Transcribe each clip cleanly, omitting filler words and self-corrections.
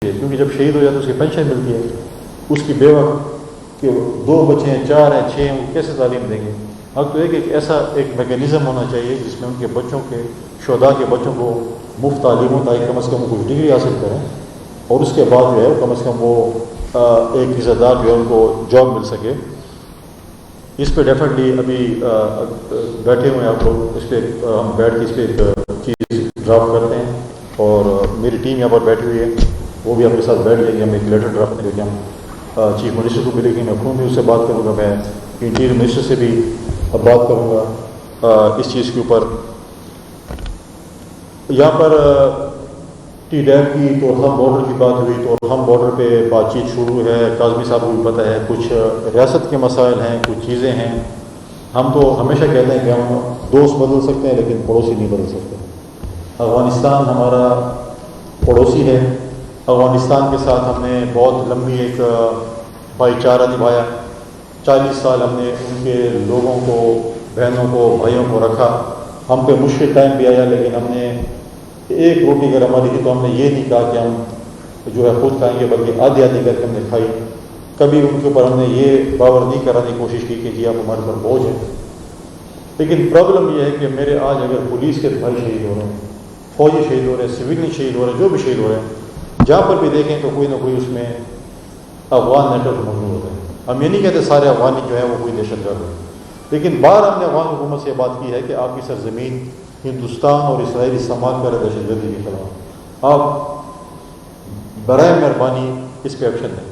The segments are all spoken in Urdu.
چاہیے، کیونکہ جب شہید ہو جاتا ہے اس کی پینشن ملتی ہے، اس کی بیوہ کہ 2 بچے ہیں، 4 ہیں، 6 ہیں، وہ کیسے تعلیم دیں گے؟ حق تو ایک ایسا ایک میکینزم ہونا چاہیے جس میں ان کے بچوں کے شہداء کے بچوں کو مفت تعلیم ہو، تاکہ کم از کم کوئی ڈگری حاصل کریں، اور اس کے بعد جو ہے کم از کم وہ ایک عزت دار جو ہے ان کو جاب مل سکے۔ اس پہ ڈیفینیٹلی ابھی بیٹھے ہوئے ہیں آپ لوگ، اس پہ ہم بیٹھ کے اس پہ ایک چیز ڈرافٹ کرتے ہیں، اور میری ٹیم یہاں پر بیٹھی ہوئی ہے، وہ بھی آپ کے ساتھ بیٹھ جائے گی۔ ہم ایک لیٹر ڈرافٹ کریں گے، ہم چیف منسٹر کو ملے گی، میں خود بھی اس سے بات کروں گا، میں انٹیریئر منسٹر سے بھی بات کروں گا اس چیز کے اوپر۔ یہاں پر ٹی ڈیب کی تو ہم بارڈر کی بات ہوئی، تو ہم بارڈر پہ بات چیت شروع ہے۔ کاظمی صاحب کو بھی پتہ ہے کچھ ریاست کے مسائل ہیں، کچھ چیزیں ہیں۔ ہم تو ہمیشہ کہتے ہیں کہ ہم دوست بدل سکتے ہیں لیکن پڑوسی نہیں بدل سکتے۔ افغانستان ہمارا پڑوسی ہے، افغانستان کے ساتھ ہم نے بہت لمبی ایک بھائی چارہ نبھایا، 40 سال ہم نے ان کے لوگوں کو، بہنوں کو، بھائیوں کو رکھا۔ ہم پہ مشکل ٹائم بھی آیا لیکن ہم نے ایک روٹی اگر ہماری تھی تو ہم نے یہ نہیں کہا کہ ہم جو ہے خود کھائیں گے، بلکہ آدھی آدھی کر کے ہم نے کھائی۔ کبھی ان کے اوپر ہم نے یہ باور نہیں کرانے کی کوشش کی کہ جی آپ ہمارے پر بوجھ ہیں۔ لیکن پرابلم یہ ہے کہ میرے آج اگر پولیس کے بھائی شہید ہو رہے ہیں، فوجی شہید ہو رہے ہیں، سویلین شہید ہو رہے ہیں، جو بھی شہید ہو رہے ہیں، جہاں پر بھی دیکھیں تو کوئی نہ کوئی اس میں افغان نیٹ ورک موجود ہوتا ہے۔ ہم یہ نہیں کہتے سارے افغانی جو ہے وہ کوئی دہشت گرد ہے، لیکن بار ہم نے افغان حکومت سے بات کی ہے کہ آپ کی سرزمین ہندوستان اور اسرائیل استعمال کر رہے دہشت گردی کے خلاف، آپ برائے مہربانی اس پہ ایکشن لیں۔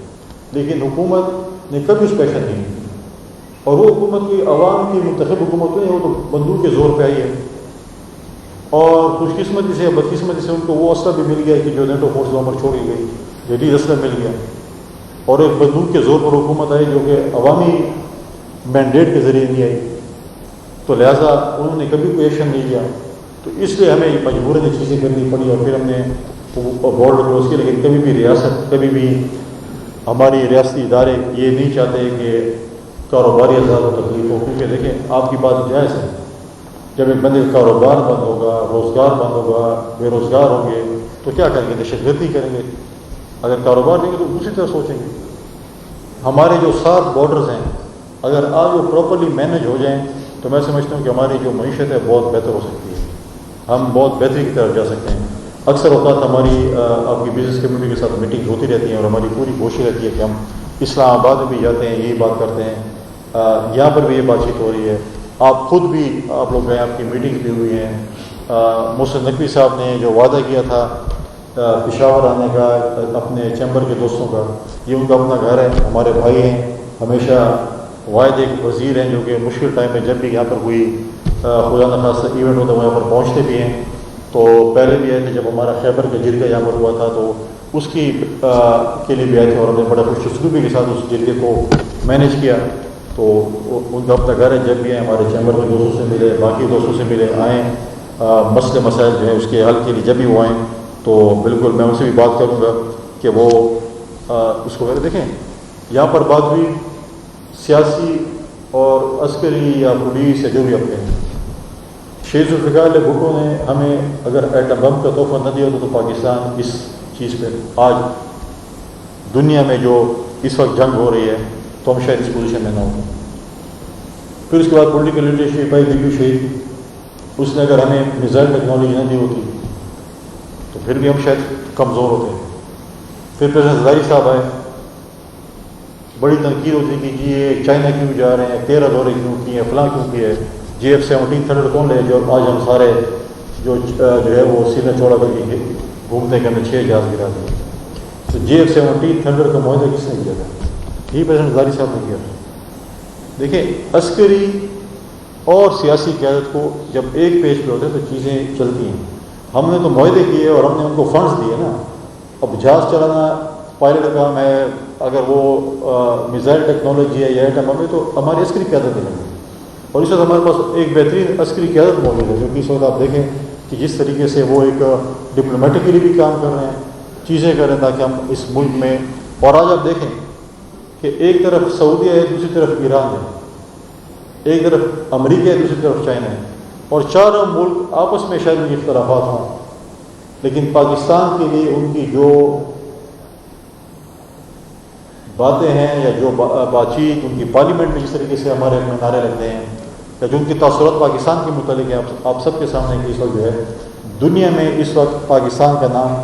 لیکن حکومت نے کبھی اس پہ ایکشن نہیں لیا، اور وہ حکومت کوئی عوام کی منتخب حکومت نہیں ہے، وہ تو بندوق کے زور پہ آئی ہے۔ اور خوش قسمتی سے یا بدقسمتی سے ان کو وہ اسلحہ بھی مل گیا کہ جو نیٹو فورس وہاں پر چھوڑی گئی، جدید اسلحہ مل گیا، اور ایک بندوق کے زور پر حکومت آئی جو کہ عوامی مینڈیٹ کے ذریعے نہیں آئی، تو لہٰذا انہوں نے کبھی کوئی ایکشن نہیں لیا۔ تو اس لیے ہمیں مجبوراً یہ چیزیں کرنی پڑی، اور پھر ہم نے بارڈر کراس کیا۔ لیکن کبھی بھی ریاست، کبھی بھی ہماری ریاستی ادارے یہ نہیں چاہتے کہ کاروباری افراد کو تکلیف ہو، کیونکہ دیکھیں آپ کی بات جائز ہے، جب ایک بندے کا کاروبار بند ہوگا، روزگار بند ہوگا، بے روزگار ہوں گے تو کیا کریں گے؟ دہشت گردی کریں گے۔ اگر کاروبار دیں گے تو دوسری طرح سوچیں گے۔ ہمارے جو 7 بارڈرز ہیں اگر آج وہ پراپرلی مینیج ہو جائیں تو میں سمجھتا ہوں کہ ہماری جو معیشت ہے بہت بہتر ہو سکتی ہے، ہم بہت بہتری کی طرف جا سکتے ہیں۔ اکثر اوقات ہماری آپ کی بزنس کمیونٹی کے ساتھ میٹنگ ہوتی رہتی ہیں، اور ہماری پوری کوشش رہتی ہے کہ ہم اسلام آباد میں بھی جاتے ہیں، یہی بات کرتے ہیں، یہاں پر بھی یہ بات چیت ہو رہی ہے۔ آپ خود بھی آپ لوگ گئے، آپ کی میٹنگ بھی ہوئی ہیں۔ محسن نقوی صاحب نے جو وعدہ کیا تھا پشاور آنے کا اپنے چیمبر کے دوستوں کا، یہ ان کا اپنا گھر ہے، ہمارے بھائی ہیں، ہمیشہ واحد ایک وزیر ہیں جو کہ مشکل ٹائم میں جب بھی یہاں پر کوئی خدا نخواستہ ایونٹ ہوتا ہے وہاں پر پہنچتے بھی ہیں۔ تو پہلے بھی آئے تھے جب ہمارا خیبر کا جرگہ یہاں پر ہوا تھا تو اس کی کے لیے بھی آئے تھے، اور ہم نے بڑا خوش اسلوبی کے ساتھ اس جرگے کو مینیج کیا۔ تو ان کا اپنا گھر ہے، جب بھی آئے ہمارے چیمبر کے دوستوں سے ملے، باقی دوستوں سے ملے، آئیں مسئلے مسائل جو ہیں اس کے حل کے لیے جب بھی وہ آئیں تو بالکل میں ان سے بھی بات کروں گا کہ وہ اس کو دیکھیں۔ یہاں پر بات ہوئی سیاسی اور عسکری یا پولیس یا جو بھی اپنے ہیں، شہید ذوالفقار علی بھٹو نے ہمیں اگر ایٹم بم کا تحفہ نہ دیا ہوتا تو پاکستان اس چیز پہ آج دنیا میں جو اس وقت جنگ ہو رہی ہے تو ہم شاید اس پوزیشن میں نہ ہوتے۔ پھر اس کے بعد پولیٹیکل لیڈرشپ آئی، دلو شہید، اس نے اگر ہمیں میزائل ٹیکنالوجی نہ دی ہوتی تو پھر بھی ہم شاید کمزور ہوتے۔ پھر پریزیڈنٹ زرداری صاحب آئے، بڑی تنقید ہوتی کہ جی یہ چائنا کیوں جا رہے ہیں، 13 دورے کیوں کیے ہیں، فلاں کیوں کیے، JF-17 تھنڈر کون لے، جو آج ہم سارے جو ہے وہ سینہ چوڑا کر کے گھومتے کہ ہم نے 6 جہاز گرا دیے۔ تو JF-17 تھنڈر کا معاہدہ کس نے کیا تھا؟ یہی پریزیڈنٹ زرداری صاحب نے کیا تھا۔ دیکھیں عسکری اور سیاسی قیادت کو جب ایک پیج پہ ہوتے ہیں تو چیزیں چلتی ہیں۔ ہم نے تو معاہدے کیے اور ہم نے ان کو فنڈز دیے نا۔ اب جہاز چلانا پائلٹ کا کام ہے، اگر وہ میزائل ٹیکنالوجی ہے یا ایٹم بم ہے تو ہماری عسکری قیادت نہیں ہے، اور اس وقت ہمارے پاس ایک بہترین عسکری قیادت موجود ہے جو کہ اس وقت آپ دیکھیں کہ جس طریقے سے وہ ایک ڈپلومیٹکلی بھی کام کر رہے ہیں، چیزیں کر رہے ہیں تاکہ ہم اس ملک میں، اور آج آپ دیکھیں کہ ایک طرف سعودیہ ہے، دوسری طرف ایران ہے، ایک طرف امریکہ ہے، دوسری طرف چائنا ہے، اور چاروں ملک آپس میں شاید ان کے اختلافات ہوں، لیکن پاکستان کے لیے ان کی جو باتیں ہیں یا جو بات چیت ان کی پارلیمنٹ میں جس طریقے سے ہمارے اپنے نعرے لگتے ہیں یا جو ان کی تاثرات پاکستان کے متعلق ہیں آپ سب کے سامنے کہ اس وقت جو ہے دنیا میں اس وقت پاکستان کا نام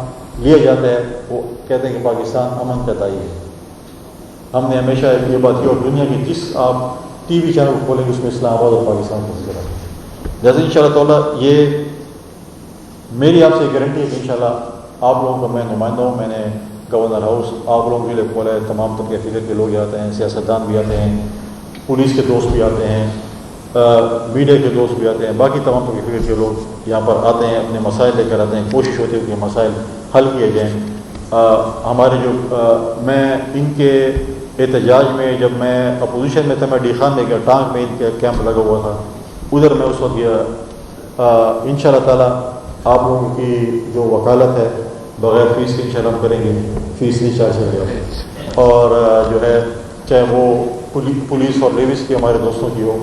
لیا جاتا ہے، وہ کہتے ہیں کہ پاکستان امن کا دائی ہے۔ ہم نے ہمیشہ یہ بات کی، اور دنیا کے جس آپ ٹی وی چینل کھولیں گے اس میں اسلام آباد اور پاکستان کا ذکر ہے۔ جیسے ان شاء اللہ تعالیٰ یہ میری آپ سے گارنٹی ہے کہ ان شاء اللہ آپ لوگوں کا میں نمائندہ ہوں۔ میں نے گورنر ہاؤس آپ لوگوں کے لیے کھولا ہے، تمام طبقے فکر کے لوگ آتے ہیں، سیاستدان بھی آتے ہیں، پولیس کے دوست بھی آتے ہیں، میڈیا کے دوست بھی آتے ہیں، باقی تمام طبقے فکر کے لوگ یہاں پر آتے ہیں، اپنے مسائل لے کر آتے ہیں، کوشش ہوتی ہے کہ مسائل حل کیے جائیں۔ ہمارے جو میں ان کے احتجاج میں جب میں اپوزیشن میں تھا، میں ڈی خان میں گیا، ٹانک میں ان کا کیمپ لگا ہوا تھا، ادھر میں اس وقت گیا۔ ان شاء اللہ تعالیٰ آپ لوگوں کی جو وکالت ہے بغیر فیس کے ان شاء اللہ ہم کریں گے، فیس نہیں چارج کرے، اور جو ہے چاہے وہ پولیس اور ریویز کے ہمارے دوستوں کی ہو،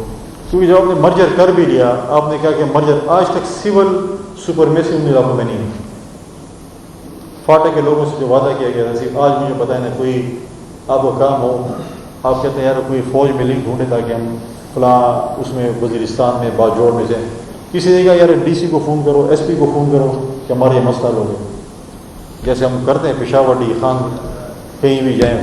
کیونکہ جب آپ نے مرجر کر بھی لیا، آپ نے کہا کہ مرجر آج تک سول سپرمیسی ان علاقوں میں نہیں ہے۔ فاٹا کے لوگوں سے جو وعدہ کیا گیا تھا، صرف آج مجھے بتائیں نا کوئی آپ کا کام ہو، آپ کہتے ہیں یار کوئی فوج میں لنک ڈھونڈے تاکہ ہم فلاں اس میں وزیرستان میں باجوڑ میں جائیں، کسی نے کہا یار ڈی سی کو فون کرو، ایس پی کو فون کرو کہ ہمارے یہ مسئلہ ہو گئے، جیسے ہم کرتے ہیں پشاور ڈی خان کہیں بھی جائیں،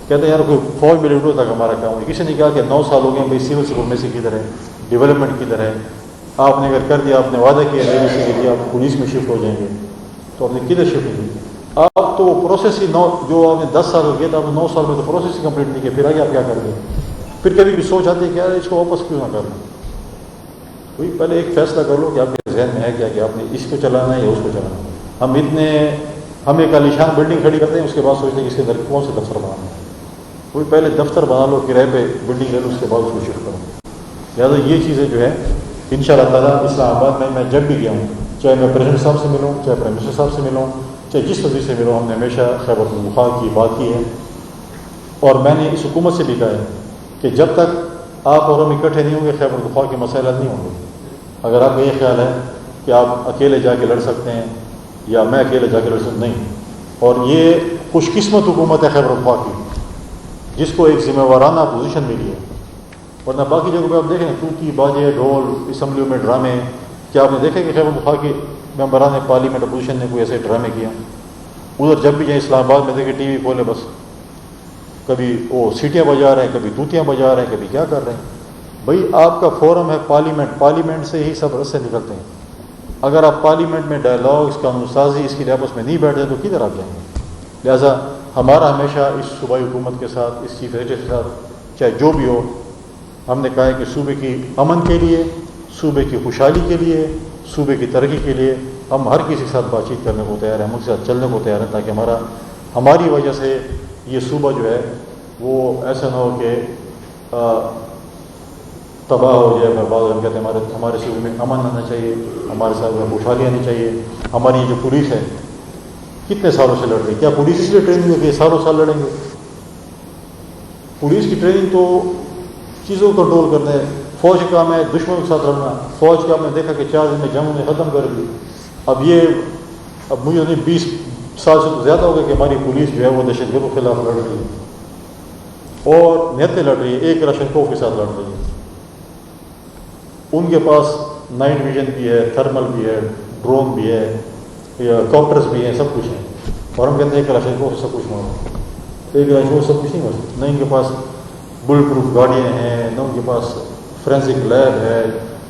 کہتے ہیں یار کوئی فوج میں لنک تک ہمارا کام ہو۔ کسی نے کہا کہ 9 سال ہو گئے بھائی سول سپرمیسی کدھر ہے، ڈیولپمنٹ کدھر ہے؟ آپ نے اگر کر دیا، آپ نے وعدہ کیا ریویز کے لیے آپ پولیس میں شفٹ ہو جائیں گے، تو آپ نے کدھر شفٹ ہوئی؟ آپ تو پروسیس ہی جو آپ نے 10 سال ہو گیا تھا، آپ نے 9 سال میں تو پروسیس ہی کمپلیٹ نہیں کیا، پھر آگے آپ کیا کر دیں؟ پھر کبھی بھی سوچ آتی ہے کہ یار اس کو واپس کیوں نہ کر لوں؟ کوئی پہلے ایک فیصلہ کر لو کہ آپ کے ذہن میں ہے کیا کہ آپ نے اس کو چلانا ہے یا اس کو چلانا ہے۔ ہم ایک عالیشان بلڈنگ کھڑی کرتے ہیں، اس کے بعد سوچتے ہیں کہ اس کے اندر کون سے دفتر بنانا ہے۔ کوئی پہلے دفتر بنا لو، کرائے پہ بلڈنگ لے لو، اس کے بعد اس کو شفٹ کرو۔ لہٰذا یہ چیزیں جو ہے ان شاء اللہ تعالیٰ اسلام آباد میں جب بھی گیا ہوں، چاہے میں پریزیڈنٹ صاحب سے ملوں، چاہے پرائم منسٹر صاحب سے ملوں، چاہے جس وزیر سے ملوں، ہم نے ہمیشہ خیبر پختونخوا کی بات کی ہے، اور میں نے اس حکومت سے بھی کہا ہے کہ جب تک آپ اور ہم اکٹھے نہیں ہوں گے خیبر پختونخوا کے مسائل حل نہیں ہوں گے۔ اگر آپ کا یہ خیال ہے کہ آپ اکیلے جا کے لڑ سکتے ہیں یا میں اکیلے جا کے لڑ سکتا نہیں، اور یہ خوش قسمت حکومت ہے خیبر پختونخوا کی جس کو ایک ذمہ وارانہ پوزیشن ملی ہے، ورنہ باقی جگہوں پہ آپ دیکھیں ٹوٹی باجے ڈھول اسمبلیوں میں ڈرامے، کیا آپ نے دیکھا کہ خیبر پختونخوا کے ممبران پارلیمنٹ اپوزیشن نے کوئی ایسے ڈرامے کیا؟ ادھر جب بھی جائیں اسلام آباد میں دیکھیں ٹی وی کھولے، بس کبھی وہ سیٹیاں بجا رہے ہیں، کبھی توتیاں بجا رہے ہیں، کبھی کیا کر رہے ہیں۔ بھائی آپ کا فورم ہے پارلیمنٹ سے ہی سب رستے نکلتے ہیں۔ اگر آپ پارلیمنٹ میں ڈائلاگ، اس قانون سازی، اس کی آپس میں نہیں بیٹھ جائیں تو کدھر آپ جائیں گے؟ لہٰذا ہمارا ہمیشہ اس صوبائی حکومت کے ساتھ، اس چیف سیکرٹری کے ساتھ، چاہے جو بھی ہو، ہم نے کہا ہے کہ صوبے کی امن کے لیے، صوبے کی خوشحالی کے لیے، صوبے کی ترقی کے لیے ہم ہر کسی کے ساتھ بات چیت کرنے کو تیار ہیں، ہم اس کے ساتھ چلنے کو تیار ہیں، تاکہ ہماری وجہ سے یہ صوبہ جو ہے وہ ایسا نہ ہو کہ تباہ ہو جائے۔ میں بعض کہتے ہیں ہمارے صوبے میں امن آنا چاہیے، ہمارے ساتھ میں خوشحالی آنی چاہیے۔ ہماری جو پولیس ہے کتنے سالوں سے لڑ رہی ہے، کیا پولیس اس لیے ٹریننگ ہے کہ سالوں سال لڑیں گے؟ پولیس کی ٹریننگ تو چیزوں کو کنٹرول کرنا ہے۔ فوج کا کام ہے دشمنوں کے ساتھ لڑنا۔ فوج کا آپ نے دیکھا کہ 4 دن میں جنگوں نے ختم کر دی۔ اب مجھے نہیں 20 سال سے تو زیادہ ہو گیا کہ ہماری پولیس جو ہے وہ دہشت گردوں کے خلاف لڑ رہی ہے اور نہتے لڑ رہی ہے، ایک راشنکوف کے ساتھ لڑ رہی ہے۔ ان کے پاس نائٹ ویژن بھی ہے، تھرمل بھی ہے، ڈرون بھی ہے، یا کاپٹرز بھی ہیں، سب کچھ ہے، اور ہم کہتے ہیں ایک راشنکوف سب کچھ مارو۔ ایک راشنکوف سب کچھ نہیں مار سکتا، نہ ان کے پاس بلٹ پروف گاڑیاں ہیں، نہ ان کے پاس فورینسک لیب ہے۔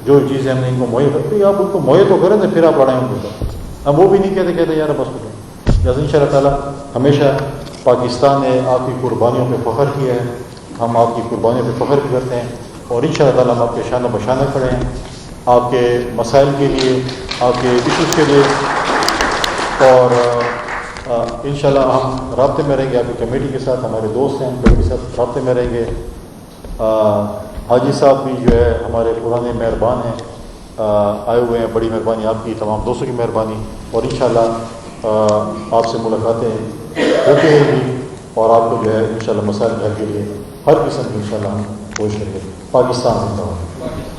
جو چیزیں ہم نے ان کو مہیا کرتی، آپ ان کو مہیا تو کریں تو پھر آپ لڑائیں ان کے ساتھ۔ ہم وہ بھی نہیں کہتے یار بس کچھ۔ جیسے ان شاء اللہ تعالیٰ ہمیشہ پاکستان نے آپ کی قربانیوں پہ فخر کیا ہے، ہم آپ کی قربانیوں پہ فخر بھی کرتے ہیں، اور ان شاء اللہ تعالیٰ ہم آپ کے شانہ بشانہ کھڑے ہیں آپ کے مسائل کے لیے، آپ کے ایشوز کے لیے، اور انشاءاللہ ہم رابطے میں رہیں گے آپ کی کمیٹی کے ساتھ۔ ہمارے دوست ہیں، ہم کمیٹی کے ساتھ رابطے میں رہیں گے۔ حاجی صاحب بھی جو ہے ہمارے پرانے مہربان ہیں، آئے ہوئے ہیں، بڑی مہربانی آپ کی، تمام دوستوں کی مہربانی، اور انشاءاللہ آپ سے ملاقاتیں ہوتی رہیں گی، اور آپ کو جو ہے انشاءاللہ مسائل حل کے لیے ہر قسم کی انشاءاللہ ہم کوشش کریں گے۔ پاکستان زندہ باد۔